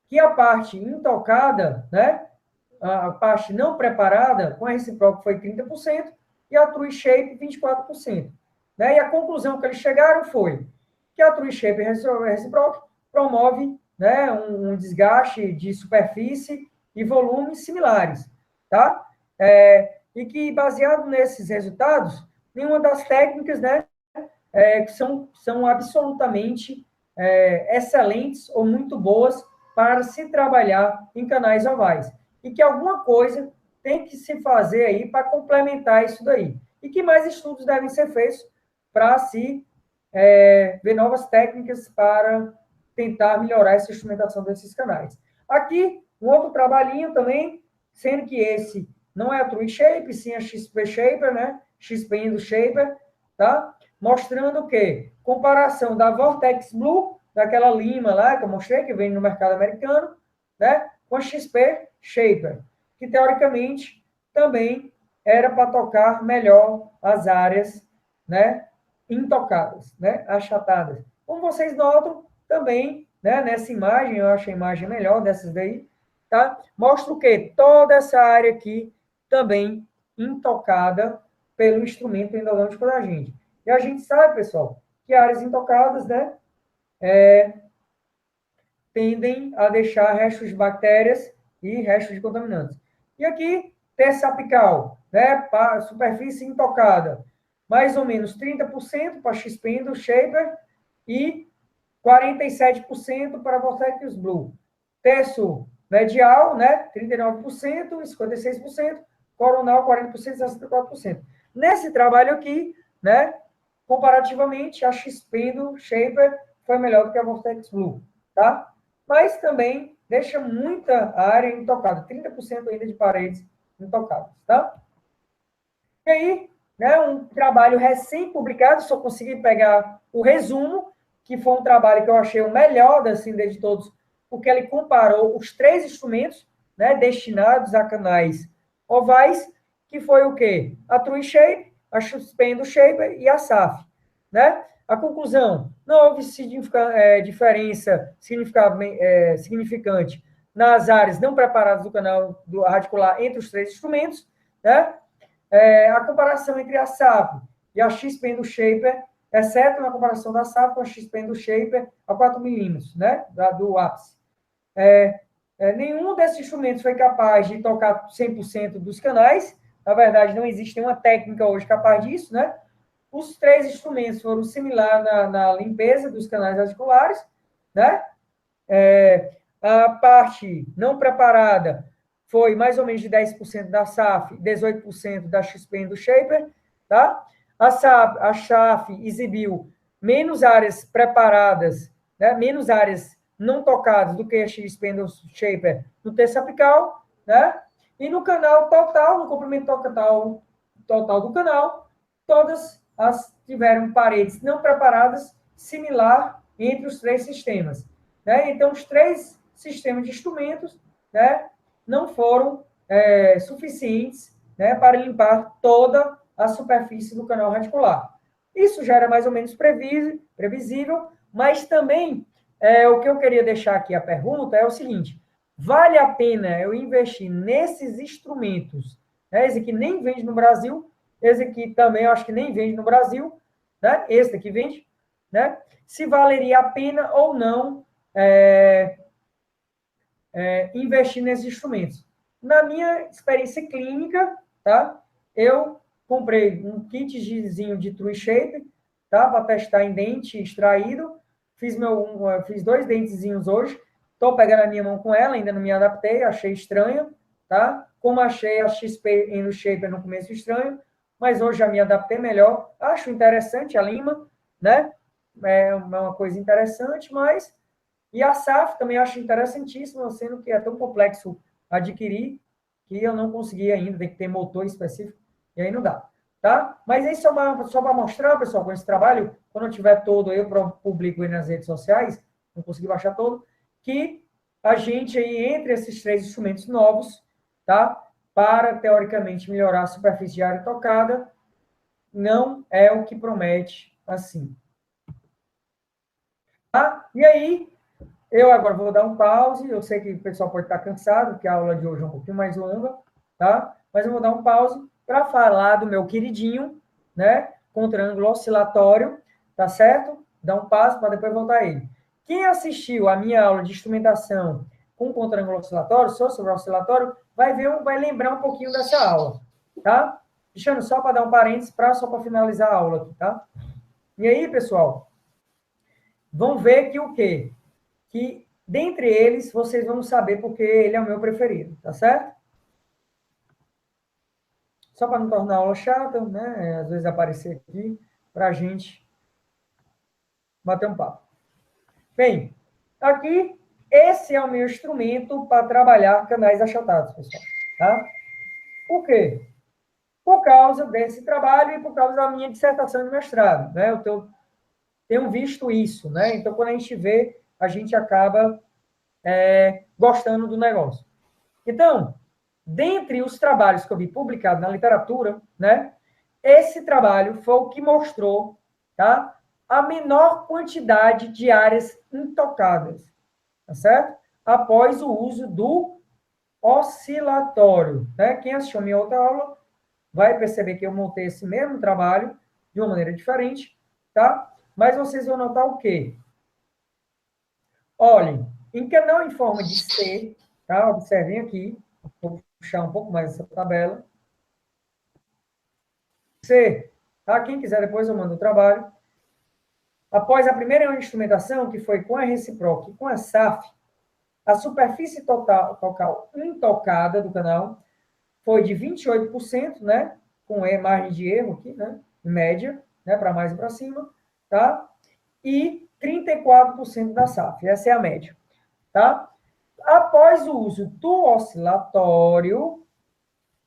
Que a parte intocada, né? A parte não preparada, com a reciproque foi 30%, e a Tree Shape 24%. Né? E a conclusão que eles chegaram foi que a Tree Shape reciproque promove, né, um desgaste de superfície e volume similares. Tá? E que, baseado nesses resultados, nenhuma das técnicas, né, que são absolutamente excelentes ou muito boas para se trabalhar em canais ovais. E que alguma coisa tem que se fazer aí para complementar isso daí. E que mais estudos devem ser feitos para se ver novas técnicas para tentar melhorar essa instrumentação desses canais. Aqui, um outro trabalhinho também, sendo que esse não é a Tree Shape, sim a XP Shaper, né? XP do Shaper, tá? Mostrando o quê? Comparação da Vortex Blue, daquela lima lá que eu mostrei, que vem no mercado americano, né? Com a XP Shaper, que teoricamente também era para tocar melhor as áreas, né? Intocadas, né? Achatadas. Como vocês notam, também, né? Nessa imagem, eu acho a imagem melhor dessas daí, tá? Mostra o quê? Toda essa área aqui também intocada pelo instrumento endodôntico da gente. E a gente sabe, pessoal, que áreas intocadas, né, tendem a deixar restos de bactérias e restos de contaminantes. E aqui, terça apical, né, superfície intocada, mais ou menos 30% para XP do Shaper e 47% para Vortex Blue. Terço medial, né, 39% e 56%, coronal 40% e 64%. Nesse trabalho aqui, né, comparativamente, a XP do Shaper foi melhor do que a Vortex Blue, tá? Mas também deixa muita área intocada, 30% ainda de paredes intocadas, tá? E aí, né, um trabalho recém-publicado, só consegui pegar o resumo, que foi um trabalho que eu achei o melhor, assim, de todos, porque ele comparou os 3 instrumentos, né, destinados a canais ovais, que foi o quê? A Tree Shape, a Suspendo Shaper e a SAF, né? A conclusão, não houve diferença significante nas áreas não preparadas do canal radicular entre os 3 instrumentos, né? A comparação entre a SAP e a XPEN do Shaper, exceto na comparação da SAP com a XPEN do Shaper a 4 milímetros, né? Do ápice. Nenhum desses instrumentos foi capaz de tocar 100% dos canais. Na verdade, não existe nenhuma técnica hoje capaz disso, né? Os 3 instrumentos foram similares na limpeza dos canais radiculares, né? A parte não preparada foi mais ou menos de 10% da SAF, 18% da XP do Shaper, tá? A SAF exibiu menos áreas preparadas, né? Menos áreas não tocadas do que a XP do Shaper no terço apical, né? E no canal total, no comprimento total do canal, todas tiveram paredes não preparadas similar entre os três sistemas. Né? Então, os três sistemas de instrumentos, né, não foram suficientes, né, para limpar toda a superfície do canal radicular. Isso já era mais ou menos previsível, mas também o que eu queria deixar aqui a pergunta é o seguinte: vale a pena eu investir nesses instrumentos? Né? Esse aqui nem vende no Brasil, esse aqui também eu acho que nem vende no Brasil, né? Esse daqui vende, né? Se valeria a pena ou não investir nesses instrumentos. Na minha experiência clínica, tá? Eu comprei um kitzinho de True Shape, tá? Para testar em dente extraído. Fiz 2 dentezinhos hoje. Estou pegando a minha mão com ela, ainda não me adaptei, achei estranho, tá? Como achei a XP no Shaper no começo estranho, mas hoje já me adaptei melhor. Acho interessante a lima, né? É uma coisa interessante, mas... E a SAF também acho interessantíssima, sendo que é tão complexo adquirir, que eu não consegui ainda, tem que ter motor específico, e aí não dá, tá? Mas isso é só para mostrar, pessoal, com esse trabalho, quando eu tiver todo, eu publico aí nas redes sociais, não consegui baixar todo, que a gente aí, entre esses 3 instrumentos novos, tá? Para, teoricamente, melhorar a superfície de área tocada, não é o que promete assim. Tá? E aí, eu agora vou dar um pause, eu sei que o pessoal pode estar cansado, porque a aula de hoje é um pouquinho mais longa, tá? Mas eu vou dar um pause para falar do meu queridinho, né? Com triângulo oscilatório, tá certo? Dá um passo para depois voltar a ele. Quem assistiu a minha aula de instrumentação com triângulo oscilatório, sobre o oscilatório, vai lembrar um pouquinho dessa aula, tá? Deixando só para dar um parênteses, só para finalizar a aula aqui, tá? E aí, pessoal, vão ver que o quê? Que, dentre eles, vocês vão saber porque ele é o meu preferido, tá certo? Só para não tornar a aula chata, né? Às vezes aparecer aqui, para a gente bater um papo. Bem, aqui, esse é o meu instrumento para trabalhar canais achatados, pessoal, tá? Por quê? Por causa desse trabalho e por causa da minha dissertação de mestrado, né? Eu tenho visto isso, né? Então, quando a gente vê, a gente acaba gostando do negócio. Então, dentre os trabalhos que eu vi publicados na literatura, né, esse trabalho foi o que mostrou, tá, a menor quantidade de áreas intocadas, tá certo? Após o uso do oscilatório, né? Quem assistiu a minha outra aula vai perceber que eu montei esse mesmo trabalho de uma maneira diferente, tá? Mas vocês vão notar o quê? Olhem, em canal em forma de C, tá? Observem aqui, vou puxar um pouco mais essa tabela. C, tá? Quem quiser, depois eu mando o trabalho. Após a primeira instrumentação, que foi com a reciproque e com a SAF, a superfície total intocada do canal foi de 28%, né? Com margem de erro aqui, né? Em média, né? Para mais e para cima, tá? E 34% da SAF. Essa é a média, tá? Após o uso do oscilatório,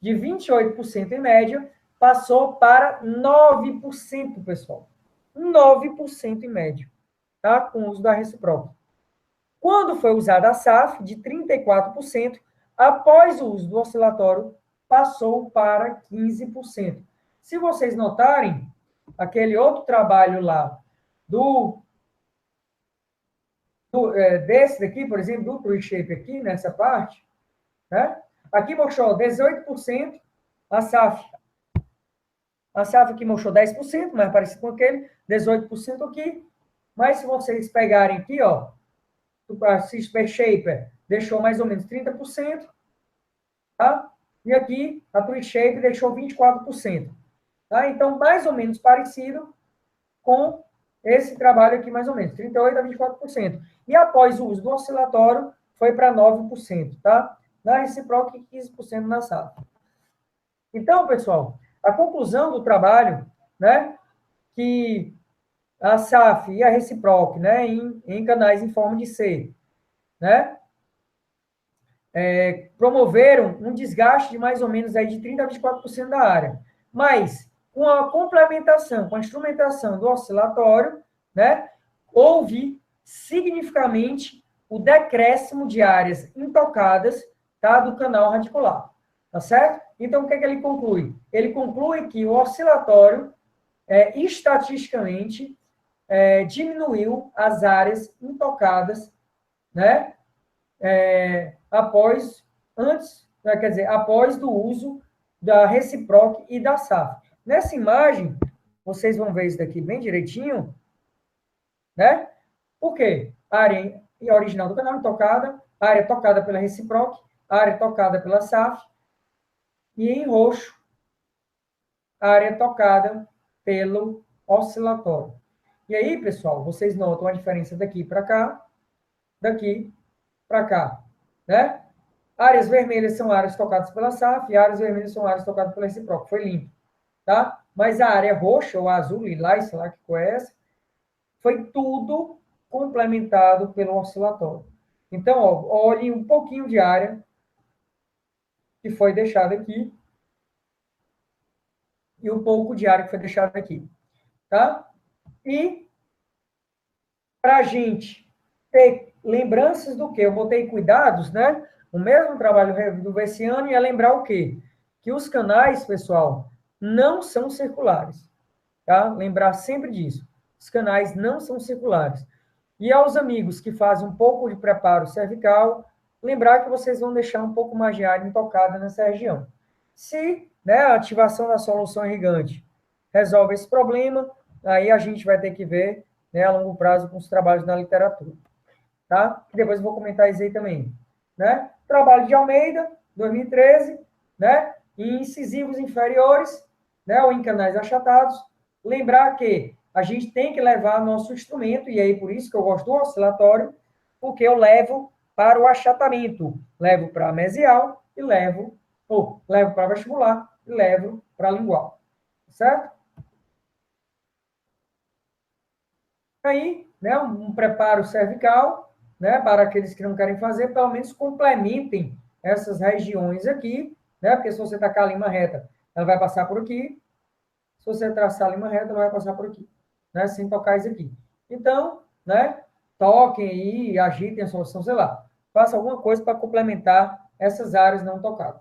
de 28% em média, passou para 9%, pessoal. 9% em média, tá? Com o uso da reciproque. Quando foi usada a SAF, de 34%, após o uso do oscilatório, passou para 15%. Se vocês notarem, aquele outro trabalho lá desse daqui, por exemplo, do True Shape aqui, nessa parte, né? Aqui mostrou 18%, a SAF aqui mostrou 10%, mais parecido com aquele, 18% aqui, mas se vocês pegarem aqui, ó, a Super Shaper deixou mais ou menos 30%, tá? E aqui, a True Shape deixou 24%, tá? Então, mais ou menos parecido com esse trabalho aqui, mais ou menos, 38% a 24%. E após o uso do oscilatório, foi para 9%, tá? Na reciproque, 15% na SAF. Então, pessoal, a conclusão do trabalho, né, que a SAF e a reciproque, né, em canais em forma de C, né, promoveram um desgaste de mais ou menos aí de 30% a 24% da área. Mas, com a complementação, com a instrumentação do oscilatório, né, houve significativamente o decréscimo de áreas intocadas, tá, do canal radicular, tá certo? Então, o que é que ele conclui? Ele conclui que o oscilatório, estatisticamente, diminuiu as áreas intocadas, né, após do uso da reciproque e da SAF. Nessa imagem, vocês vão ver isso daqui bem direitinho, né? Por quê? A área original do canal intocada, a área tocada pela reciproque, a área tocada pela SAF, e em roxo, a área tocada pelo oscilatório. E aí, pessoal, vocês notam a diferença daqui para cá, daqui para cá, né? Áreas vermelhas são áreas tocadas pela SAF e áreas vermelhas são áreas tocadas pela reciproque. Foi limpo, tá? Mas a área roxa, ou azul, lilás, sei lá que cor é essa, foi tudo complementado pelo oscilatório. Então, ó, olhe um pouquinho de área que foi deixada aqui e um pouco de área que foi deixada aqui, tá? E para a gente ter lembranças do que? Eu botei cuidados, né? O mesmo trabalho do Veciano é lembrar o quê? Que os canais, pessoal, não são circulares, tá? Lembrar sempre disso. Os canais não são circulares. E aos amigos que fazem um pouco de preparo cervical, lembrar que vocês vão deixar um pouco mais de área intocada nessa região. Se, né, a ativação da solução irrigante resolve esse problema, aí a gente vai ter que ver, né, a longo prazo com os trabalhos na literatura. Tá? Depois eu vou comentar isso aí também. Né? Trabalho de Almeida, 2013, né? Em incisivos inferiores, né, ou em canais achatados. Lembrar que a gente tem que levar nosso instrumento, e aí por isso que eu gosto do oscilatório, porque eu levo para o achatamento. Levo para a mesial e levo para vestibular e levo para a lingual. Certo? Aí, né, um preparo cervical, né, para aqueles que não querem fazer, pelo menos complementem essas regiões aqui, né, porque se você tacar a linha reta, ela vai passar por aqui, se você traçar a linha reta, ela vai passar por aqui, né, sem tocar isso aqui. Então, né, toquem aí, agitem a solução, sei lá, faça alguma coisa para complementar essas áreas não tocadas.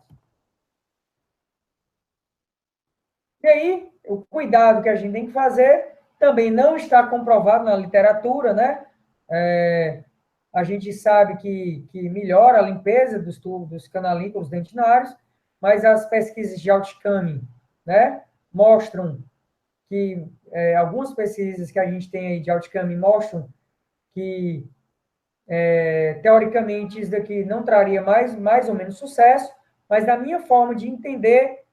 E aí, o cuidado que a gente tem que fazer também não está comprovado na literatura, né? A gente sabe que melhora a limpeza dos tubos, dos canalículos dentinários, mas as pesquisas de outcome, né, mostram que, algumas pesquisas que a gente tem aí de outcome mostram que, teoricamente, isso daqui não traria mais ou menos sucesso, mas na minha forma de entender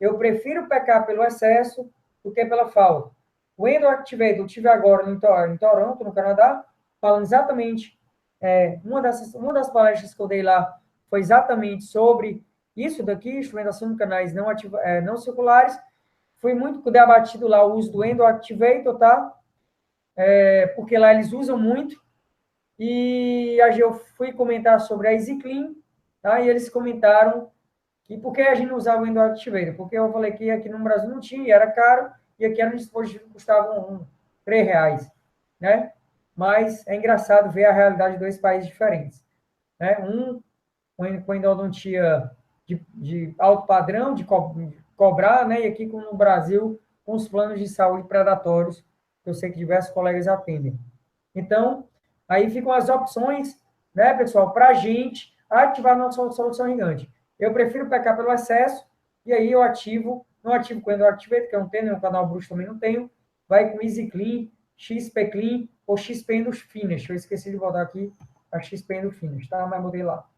eu prefiro pecar pelo excesso do que pela falta. O Endoactivate eu tive agora em Toronto, no Canadá, falando exatamente, uma das palestras que eu dei lá foi exatamente sobre isso daqui, instrumentação de canais não circulares. Foi muito debatido lá o uso do Endoactivator, tá? Porque lá eles usam muito. E eu fui comentar sobre a EasyClean, tá? E eles comentaram que por que a gente não usava o Endoactivator? Porque eu falei que aqui no Brasil não tinha, era caro, e aqui era um dispositivo que custava R$3, né? Mas é engraçado ver a realidade de dois países diferentes, né? Um com endodontia de alto padrão, de cobrar, né? E aqui no Brasil, com os planos de saúde predatórios, que eu sei que diversos colegas atendem. Então, aí ficam as opções, né, pessoal, para a gente ativar a nossa solução irrigante. Eu prefiro pecar pelo excesso, e aí eu não ativo com o Endoactivator, que eu não tenho, no canal Bruxo também não tenho, vai com EasyClean, XP Clean ou XP Endo Finish. Eu esqueci de botar aqui a XP Endo Finish, tá? Mas mudei lá.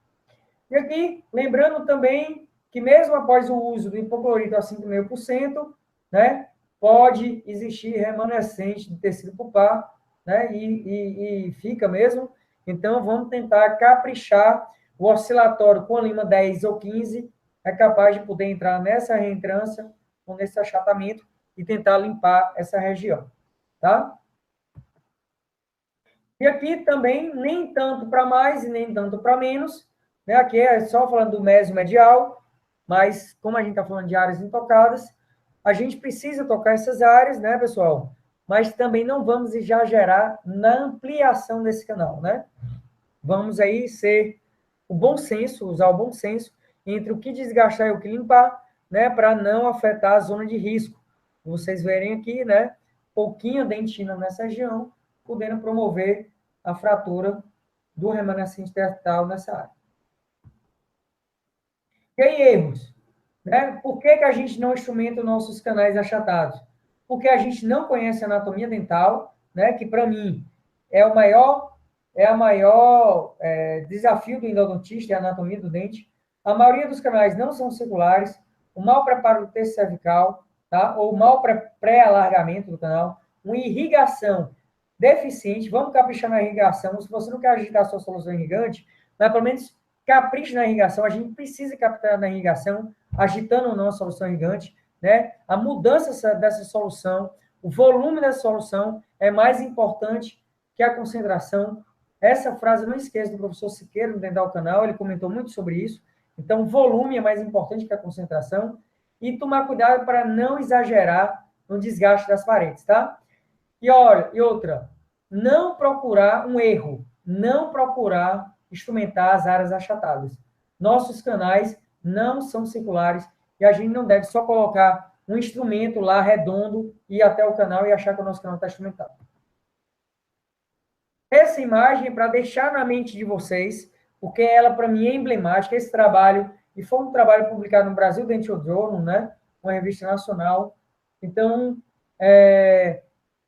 E aqui, lembrando também que mesmo após o uso do hipoclorito a 5,5%, né, pode existir remanescente de tecido pulpar, né, e fica mesmo. Então, vamos tentar caprichar. O oscilatório com a lima 10 ou 15 é capaz de poder entrar nessa reentrância ou nesse achatamento e tentar limpar essa região, tá? E aqui também, nem tanto para mais e nem tanto para menos, né? Aqui é só falando do mésio medial, mas como a gente está falando de áreas intocadas, a gente precisa tocar essas áreas, né, pessoal? mas também não vamos exagerar na ampliação desse canal, né? Vamos aí ser o bom senso, usar o bom senso entre o que desgastar e o que limpar, né, para não afetar a zona de risco. Vocês verem aqui, né, pouquinho dentina nessa região, podendo promover a fratura do remanescente tertal nessa área. E aí, erros? Né? Por que a gente não instrumenta os nossos canais achatados? Porque a gente não conhece a anatomia dental, né, que para mim é o maior desafio do endodontista, é a anatomia do dente. A maioria dos canais não são circulares, o mau preparo do terço cervical, tá? Ou mau pré-alargamento do canal, uma irrigação deficiente. Vamos caprichar na irrigação. Se você não quer agitar a sua solução irrigante, mas pelo menos capriche na irrigação. A gente precisa captar na irrigação, agitando ou não a solução irrigante, né? A mudança dessa solução, o volume dessa solução é mais importante que a concentração. Essa frase eu não esqueço do professor Siqueira, no Dental Canal, ele comentou muito sobre isso. Então, volume é mais importante que a concentração. E tomar cuidado para não exagerar no desgaste das paredes, tá? E olha, e outra, não procurar um erro, não procurar instrumentar as áreas achatadas. Nossos canais não são circulares e a gente não deve só colocar um instrumento lá redondo e ir até o canal e achar que o nosso canal está instrumentado. Essa imagem é para deixar na mente de vocês, porque ela, para mim, é emblemática, esse trabalho, e foi um trabalho publicado no Brasil Dental Journal, né? Uma revista nacional. Então,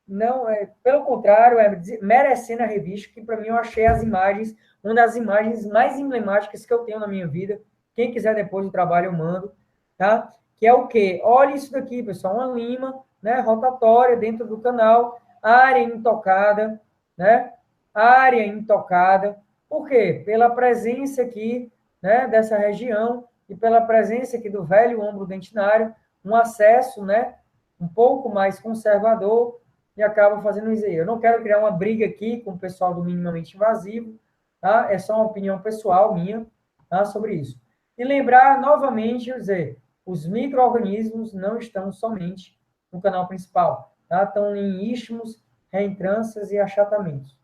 não, pelo contrário, merecendo a revista, que para mim eu achei as imagens, uma das imagens mais emblemáticas que eu tenho na minha vida. Quem quiser depois do trabalho eu mando, tá? Que é o quê? Olha isso daqui, pessoal, uma lima, né, rotatória dentro do canal, área intocada, né? Área intocada. Por quê? Pela presença aqui, né, dessa região e pela presença aqui do velho ombro dentinário, um acesso, né, um pouco mais conservador e acaba fazendo isso aí. Eu não quero criar uma briga aqui com o pessoal do minimamente invasivo, tá? É só uma opinião pessoal minha, tá, sobre isso. E lembrar novamente, dizer, os micro-organismos não estão somente no canal principal, tá? Estão em istmos, reentrâncias e achatamentos.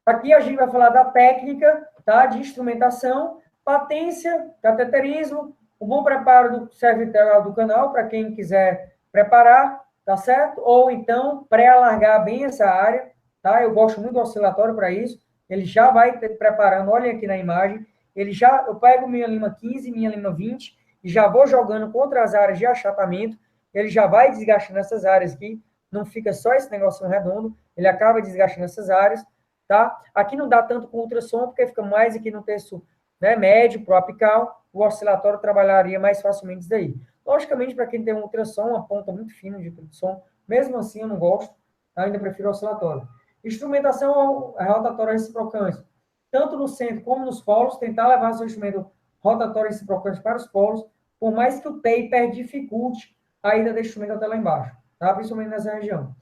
Aqui a gente vai falar da técnica, tá, de instrumentação, patência, cateterismo, o bom preparo do cervical do canal, para quem quiser preparar, tá certo? Ou então, pré-alargar bem essa área, tá? Eu gosto muito do oscilatório para isso. Ele já vai preparando, olhem aqui na imagem, eu pego minha lima 15, minha lima 20, e já vou jogando contra as áreas de achatamento, ele já vai desgastando essas áreas aqui, não fica só esse negocinho redondo, ele acaba desgastando essas áreas, tá? Aqui não dá tanto com ultrassom, porque fica mais aqui no terço, né, médio, pro apical, o oscilatório trabalharia mais facilmente isso daí. Logicamente, para quem tem um ultrassom, uma ponta muito fina de ultrassom, mesmo assim eu não gosto, ainda prefiro o oscilatório. Instrumentação rotatória reciprocante, tanto no centro como nos polos, tentar levar seu instrumento rotatório reciprocante para os polos, por mais que o taper dificulte a ida do instrumento até lá embaixo, tá? Principalmente nessa região.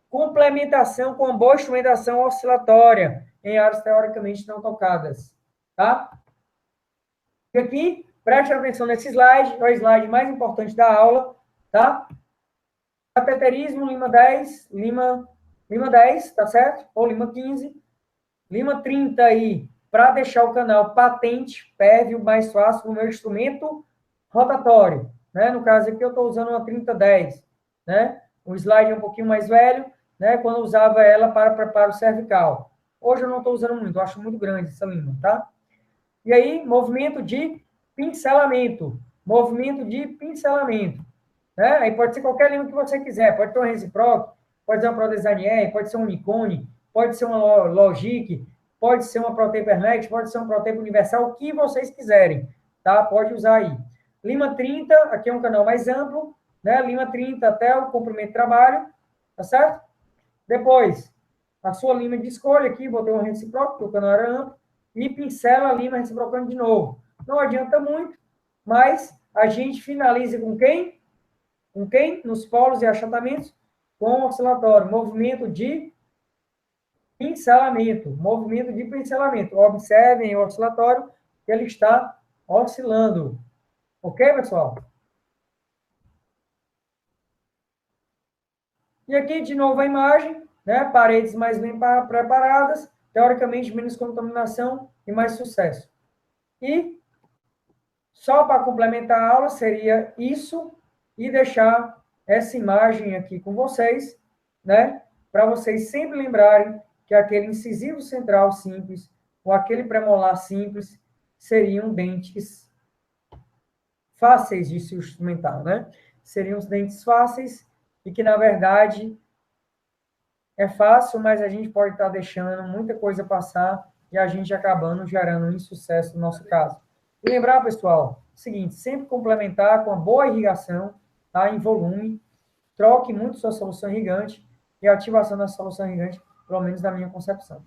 Complementação com uma boa instrumentação oscilatória em áreas teoricamente não tocadas, tá? E aqui, preste atenção nesse slide, é o slide mais importante da aula, tá? Cateterismo, lima 10, lima 10, tá certo? Ou lima 15, lima 30 aí, para deixar o canal patente, pérvio, mais fácil para o meu instrumento rotatório, né? No caso aqui eu estou usando uma 3010, né? O slide é um pouquinho mais velho, né? Quando eu usava ela para preparo cervical. Hoje eu não estou usando muito, eu acho muito grande essa lima, tá? E aí, movimento de pincelamento. Movimento de pincelamento. Né? Aí pode ser qualquer lima que você quiser. Pode ser uma Reciproc, pode ser uma ProDesign R, pode ser um Unicone, pode ser uma Logic, pode ser uma ProTaper Max, pode ser um ProTaper Universal, o que vocês quiserem. Tá? Pode usar aí. Lima 30, aqui é um canal mais amplo, né? Lima 30 até o comprimento de trabalho, tá certo? Depois, a sua lima de escolha aqui, botei um reciproc, porque o canal era amplo, e pincela a lima reciprocando de novo. Não adianta muito, mas a gente finaliza com quem? Com quem? Nos polos e achatamentos? Com o oscilatório. Movimento de pincelamento. Movimento de pincelamento. Observem o oscilatório, que ele está oscilando. Ok, pessoal? E aqui, de novo, a imagem, né? Paredes mais bem preparadas, teoricamente, menos contaminação e mais sucesso. E, só para complementar a aula, seria isso e deixar essa imagem aqui com vocês, né? Para vocês sempre lembrarem que aquele incisivo central simples ou aquele premolar simples seriam dentes fáceis de se instrumentar, né? Seriam os dentes fáceis e que, na verdade, é fácil, mas a gente pode estar deixando muita coisa passar e a gente acabando gerando um insucesso no nosso caso. E lembrar, pessoal, o seguinte, sempre complementar com uma boa irrigação, tá? Em volume, troque muito sua solução irrigante e a ativação da solução irrigante, pelo menos na minha concepção.